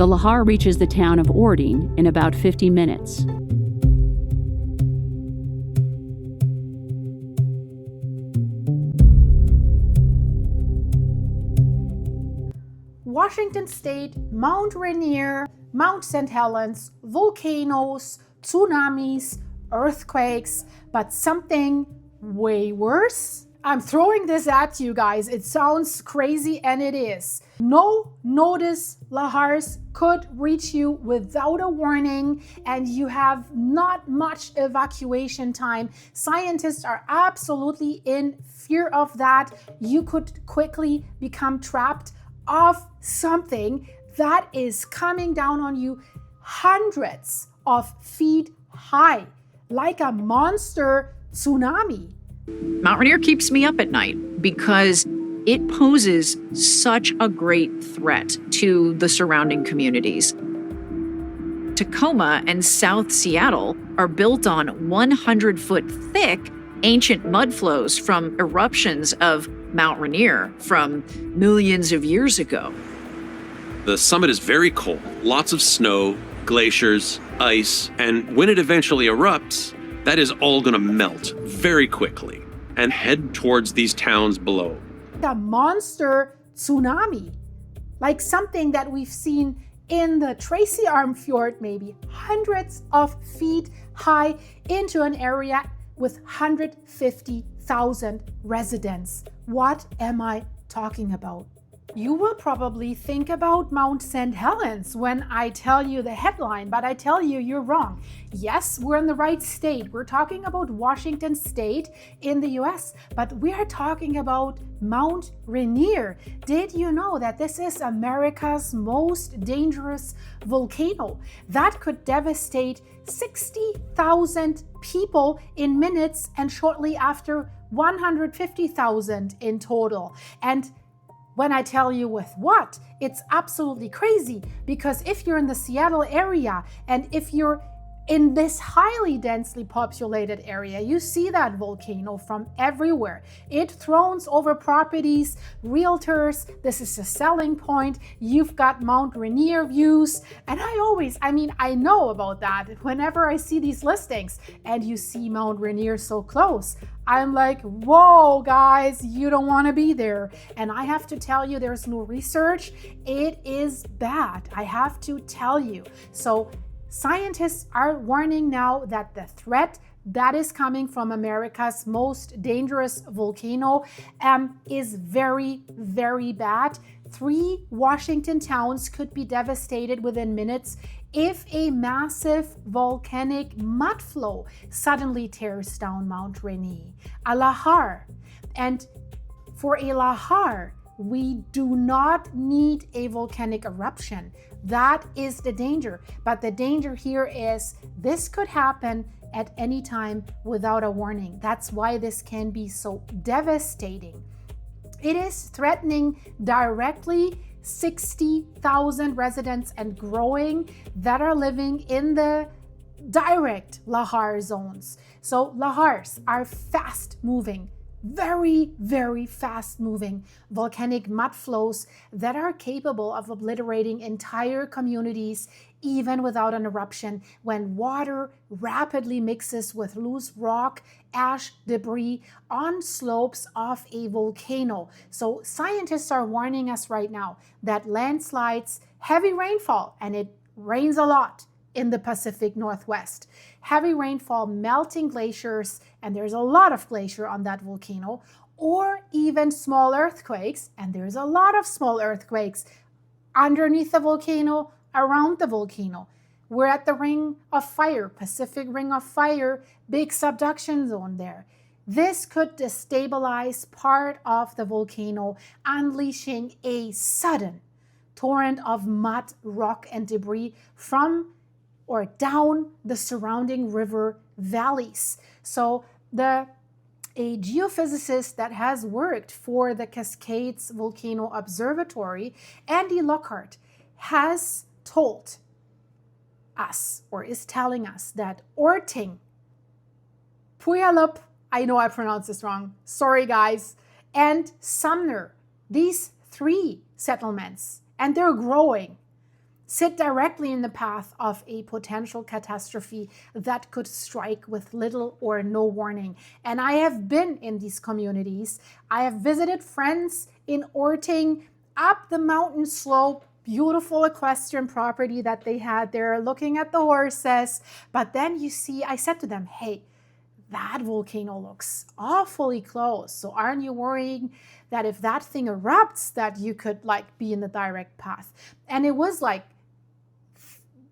The Lahar reaches the town of Orting in about 50 minutes. Washington State, Mount Rainier, Mount St. Helens, volcanoes, tsunamis, earthquakes, but something way worse? I'm throwing this at you guys. It sounds crazy, and it is. No notice lahars could reach you without a warning, and you have not much evacuation time. Scientists are absolutely in fear of that. You could quickly become trapped of something that is coming down on you hundreds of feet high, like a monster tsunami. Mount Rainier keeps me up at night because it poses such a great threat to the surrounding communities. Tacoma and South Seattle are built on 100-foot thick ancient mudflows from eruptions of Mount Rainier from millions of years ago. The summit is very cold, lots of snow, glaciers, ice, and when it eventually erupts, that is all going to melt very quickly and head towards these towns below. The monster tsunami, like something that we've seen in the Tracy Arm Fjord, maybe hundreds of feet high into an area with 150,000 residents. What am I talking about? You will probably think about Mount St. Helens when I tell you the headline, but I tell you you're wrong. Yes, we're in the right state. We're talking about Washington State in the US, but we are talking about Mount Rainier. Did you know that this is America's most dangerous volcano? That could devastate 60,000 people in minutes, and shortly after 150,000 in total. And when I tell you with what, it's absolutely crazy, because if you're in the Seattle area and if you're in this highly densely populated area, you see that volcano from everywhere. It throws over properties, realtors. This is a selling point. You've got Mount Rainier views. And I know about that. Whenever I see these listings and you see Mount Rainier so close, I'm like, whoa, guys, you don't want to be there. And I have to tell you, there's no research. It is bad. I have to tell you. So scientists are warning now that the threat that is coming from America's most dangerous volcano is very, very bad. 3 Washington towns could be devastated within minutes if a massive volcanic mudflow suddenly tears down Mount Rainier, a lahar. And for a lahar, we do not need a volcanic eruption. That is the danger. But the danger here is this could happen at any time without a warning. That's why this can be so devastating. It is threatening directly 60,000 residents and growing that are living in the direct lahar zones. So lahars are fast moving, very, very fast moving volcanic mudflows that are capable of obliterating entire communities even without an eruption, when water rapidly mixes with loose rock, ash, debris on slopes of a volcano. So scientists are warning us right now that landslides, heavy rainfall, and it rains a lot in the Pacific Northwest, heavy rainfall, melting glaciers, and there's a lot of glacier on that volcano, or even small earthquakes, and there's a lot of small earthquakes underneath the volcano, around the volcano. We're at the Ring of Fire, Pacific Ring of Fire, big subduction zone there. This could destabilize part of the volcano, unleashing a sudden torrent of mud, rock, and debris from or down the surrounding river valleys. So a geophysicist that has worked for the Cascades Volcano Observatory, Andy Lockhart, has told us, or is telling us, that Orting, Puyallup, I know I pronounced this wrong, sorry guys, and Sumner, these 3 settlements, and they're growing, sit directly in the path of a potential catastrophe that could strike with little or no warning. And I have been in these communities. I have visited friends in Orting, up the mountain slope, beautiful equestrian property that they had there, looking at the horses. But then you see, I said to them, hey, that volcano looks awfully close. So aren't you worrying that if that thing erupts, that you could like be in the direct path? And it was like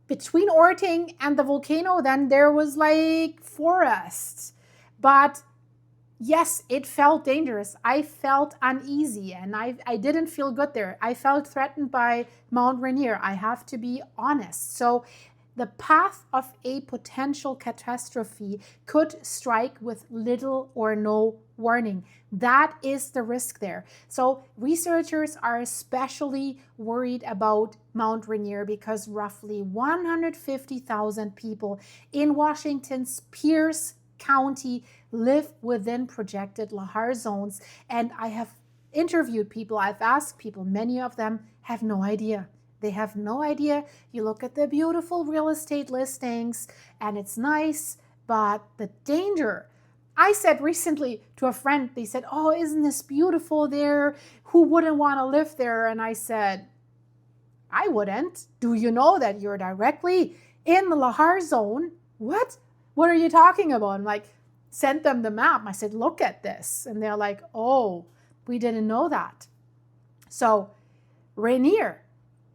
between Orting and the volcano, then there was like forest. But yes, it felt dangerous. I felt uneasy and I didn't feel good there. I felt threatened by Mount Rainier. I have to be honest. So the path of a potential catastrophe could strike with little or no warning. That is the risk there. So researchers are especially worried about Mount Rainier because roughly 150,000 people in Washington's Pierce County live within projected lahar zones. And I have interviewed people, I've asked people, many of them have no idea. They have no idea. You look at the beautiful real estate listings and it's nice, but the danger. I said recently to a friend, they said, oh, isn't this beautiful there? Who wouldn't want to live there? And I said, I wouldn't. Do you know that you're directly in the lahar zone? What? What are you talking about? I'm like, sent them the map. I said, look at this. And they're like, oh, we didn't know that. So Rainier,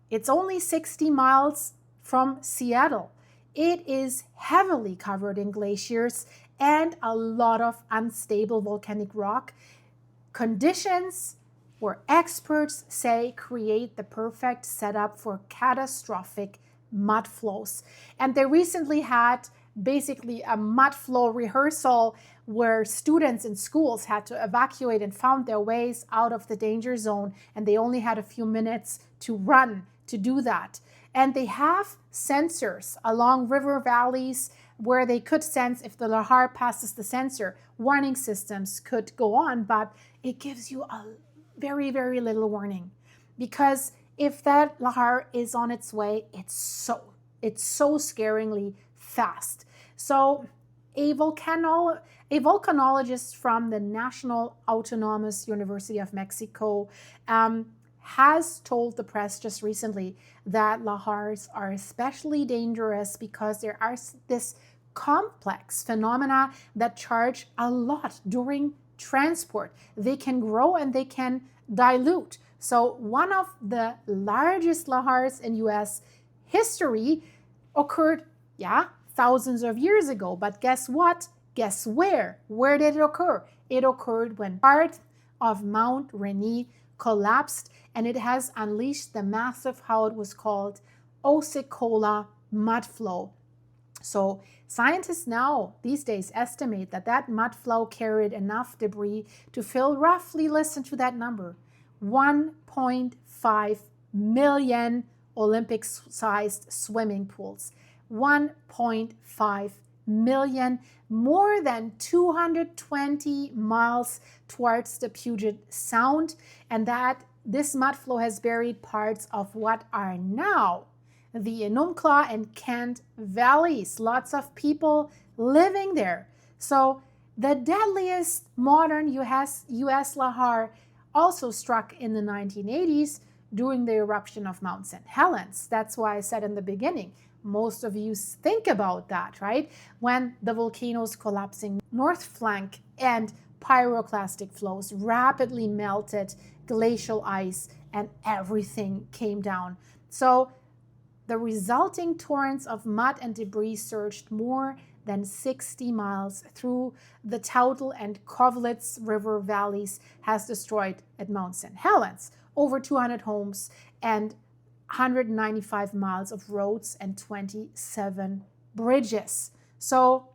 it's only 60 miles from Seattle. It is heavily covered in glaciers and a lot of unstable volcanic rock. Conditions where experts say create the perfect setup for catastrophic mud flows. And they recently had basically a mud flow rehearsal where students in schools had to evacuate and found their ways out of the danger zone. And they only had a few minutes to run to do that. And they have sensors along river valleys where they could sense if the lahar passes the sensor. Warning systems could go on, but it gives you a very, very little warning. Because if that lahar is on its way, it's so scaringly fast. So a volcanologist from the National Autonomous University of Mexico has told the press just recently that lahars are especially dangerous because there are this complex phenomena that charge a lot during transport. They can grow and they can dilute. So one of the largest lahars in US history occurred, thousands of years ago. But guess what? Guess where? Where did it occur? It occurred when part of Mount Rainier collapsed, and it has unleashed the massive, how it was called, Osceola mudflow. So scientists now these days estimate that that mudflow carried enough debris to fill roughly, listen to that number, 1.5 million Olympic-sized swimming pools. 1.5 million, more than 220 miles towards the Puget Sound, and that this mudflow has buried parts of what are now the Enumclaw and Kent valleys. Lots of people living there. So the deadliest modern US lahar also struck in the 1980s during the eruption of Mount St. Helens. That's why I said in the beginning, most of you think about that, right? When the volcano's collapsing north flank and pyroclastic flows rapidly melted glacial ice and everything came down. So the resulting torrents of mud and debris surged more than 60 miles through the Toutle and Kovalitz River valleys, has destroyed at Mount St. Helens over 200 homes and 195 miles of roads and 27 bridges. So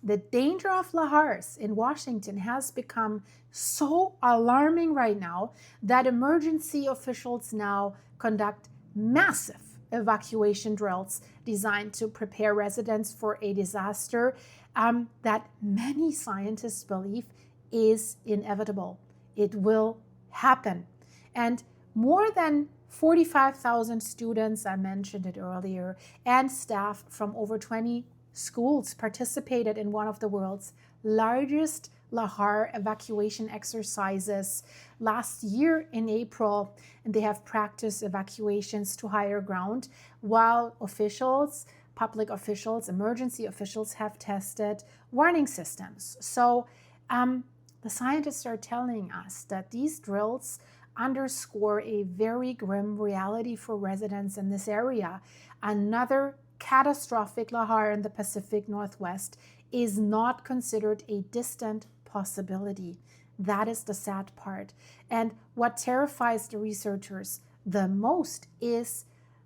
the danger of lahars in Washington has become so alarming right now that emergency officials now conduct massive evacuation drills designed to prepare residents for a disaster that many scientists believe is inevitable. It will happen. And more than 45,000 students, I mentioned it earlier, and staff from over 20 schools participated in one of the world's largest lahar evacuation exercises last year in April, and they have practiced evacuations to higher ground while public officials, emergency officials have tested warning systems. So the scientists are telling us that these drills underscore a very grim reality for residents in this area. Another catastrophic lahar in the Pacific Northwest is not considered a distant possibility. That is the sad part. And what terrifies the researchers the most is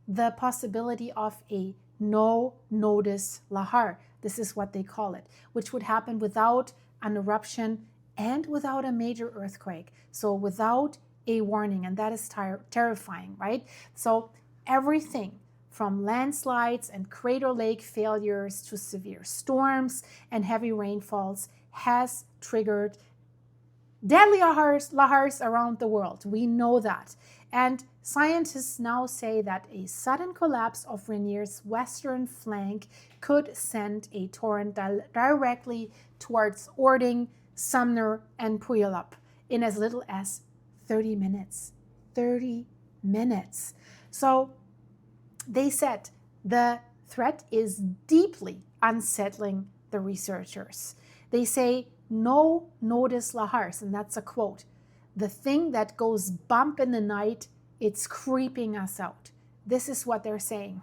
the possibility of a no-notice lahar. This is what they call it, which would happen without an eruption and without a major earthquake. So without a warning, and that is terrifying, right? So everything from landslides and crater lake failures to severe storms and heavy rainfalls has triggered deadly lahars around the world. We know that. And scientists now say that a sudden collapse of Rainier's western flank could send a torrent directly towards Orting, Sumner, and Puyallup in as little as 30 minutes. 30 minutes. So they said the threat is deeply unsettling the researchers. They say no notice lahars, and that's a quote. The thing that goes bump in the night, it's creeping us out. This is what they're saying.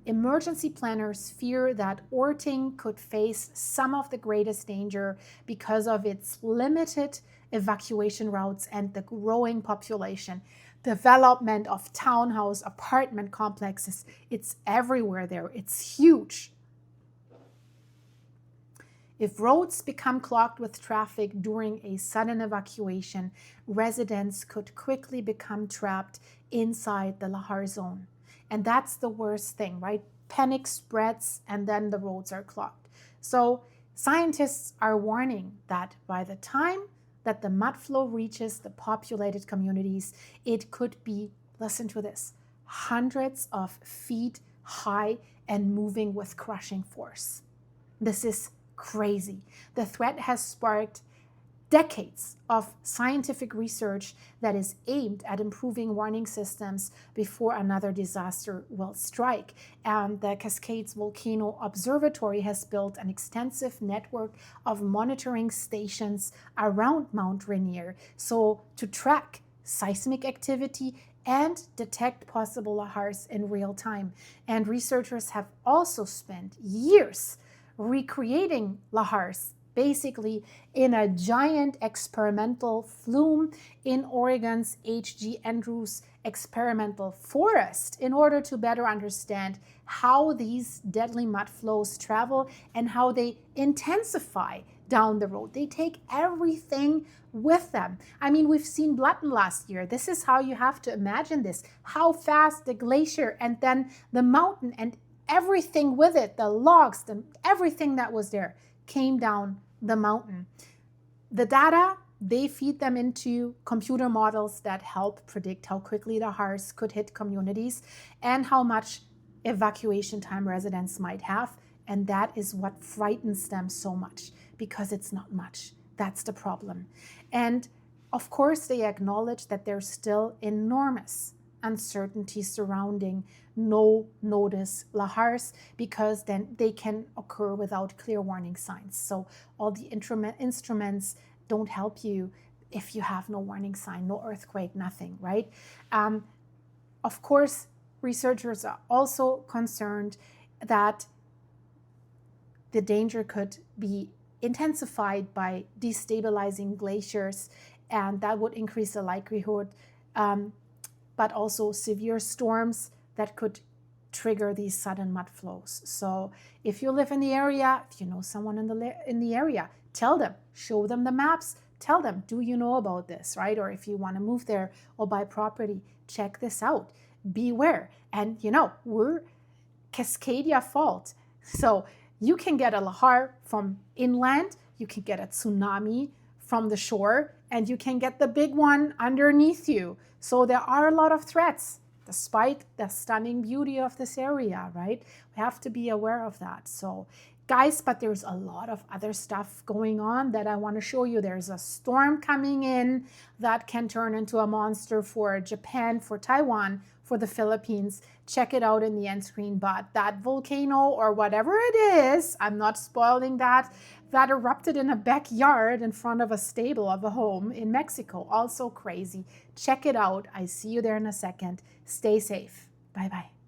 Emergency planners fear that Orting could face some of the greatest danger because of its limited evacuation routes and the growing population. Development of townhouse apartment complexes, it's everywhere there. It's huge. If roads become clogged with traffic during a sudden evacuation, residents could quickly become trapped inside the lahar zone. And that's the worst thing, right? Panic spreads and then the roads are clogged. So scientists are warning that by the time that the mudflow reaches the populated communities, it could be, listen to this, hundreds of feet high and moving with crushing force. This is crazy. The threat has sparked decades of scientific research that is aimed at improving warning systems before another disaster will strike. And the Cascades Volcano Observatory has built an extensive network of monitoring stations around Mount Rainier, so to track seismic activity and detect possible lahars in real time. And researchers have also spent years recreating lahars basically in a giant experimental flume in Oregon's H.G. Andrews experimental forest in order to better understand how these deadly mud flows travel and how they intensify down the road. They take everything with them. I mean, we've seen Bluton last year. This is how you have to imagine this, how fast the glacier and then the mountain and everything with it, the logs, everything that was there came down the mountain. The data, they feed them into computer models that help predict how quickly the lahars could hit communities and how much evacuation time residents might have. And that is what frightens them so much, because it's not much. That's the problem. And of course, they acknowledge that there's still enormous uncertainty surrounding no notice lahars, because then they can occur without clear warning signs. So all the instruments don't help you if you have no warning sign, no earthquake, nothing, right? Of course, researchers are also concerned that the danger could be intensified by destabilizing glaciers, and that would increase the likelihood, but also severe storms that could trigger these sudden mud flows. So if you live in the area, if you know someone in the area, tell them, show them the maps, tell them, do you know about this, right? Or if you want to move there or buy property, check this out, beware. And we're Cascadia Fault. So you can get a lahar from inland, you can get a tsunami from the shore and you can get the big one underneath you. So there are a lot of threats, despite the stunning beauty of this area, right? We have to be aware of that. So guys, but there's a lot of other stuff going on that I want to show you. There's a storm coming in that can turn into a monster for Japan, for Taiwan, for the Philippines. Check it out in the end screen. But that volcano or whatever it is, I'm not spoiling that erupted in a backyard in front of a stable of a home in Mexico. Also crazy. Check it out. I see you there in a second. Stay safe. Bye-bye.